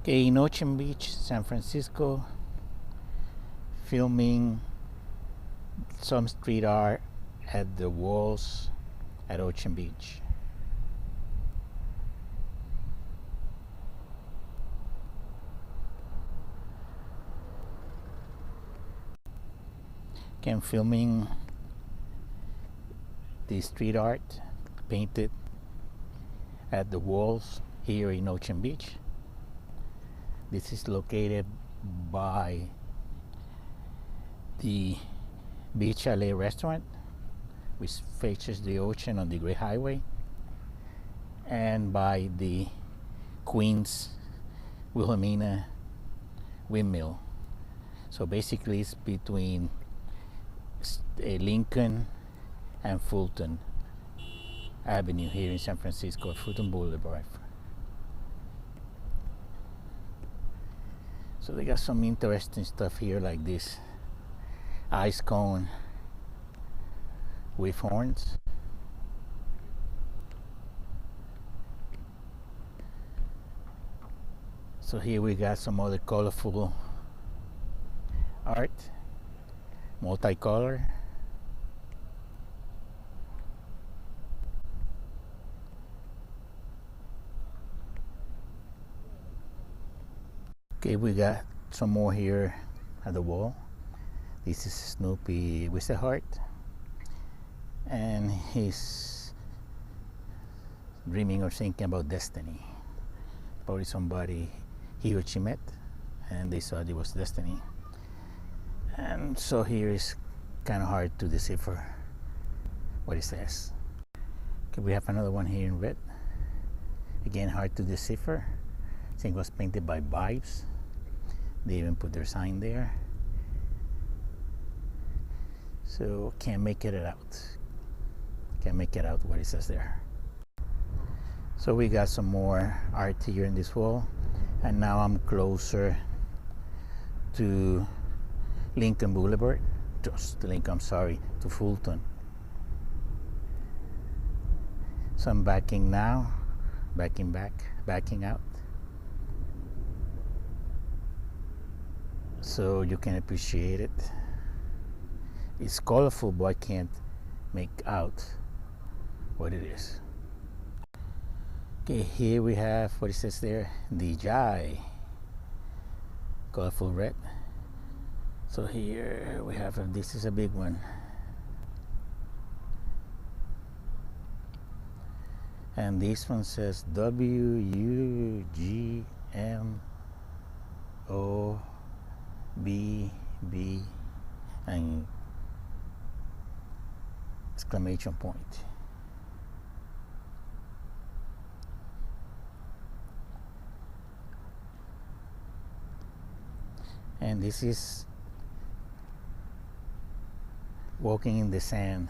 Okay, in Ocean Beach, San Francisco, filming some street art at the walls at Ocean Beach. Okay, I'm filming the street art painted at the walls here in Ocean Beach. This is located by the Beach Chalet restaurant, which faces the ocean on the Great Highway, and by the Queens Wilhelmina windmill. So basically it's between Lincoln and Fulton Avenue here in San Francisco, Fulton Boulevard. So they got some interesting stuff here, like this ice cone with horns. So here we got some other colorful art, multicolor. Okay, we got some more here at the wall. This is Snoopy with a heart, and he's dreaming or thinking about destiny. Probably somebody he or she met, and they thought it was destiny. And so here is kind of hard to decipher what it says. Okay, we have another one here in red. Again, hard to decipher. I think it was painted by Vibes. They even put their sign there. So can't make it out. Can't make it out what it says there. So we got some more art here in this wall, and now I'm closer to Lincoln Boulevard. Just Lincoln, I'm sorry, to Fulton. So I'm backing now, backing back, backing out, so you can appreciate it. It's colorful, but I can't make out what it is. Okay, here we have what it says there, DJ, colorful red. So here we have, this is a big one. And this one says WUGMOBB and exclamation point. And this is walking in the sand.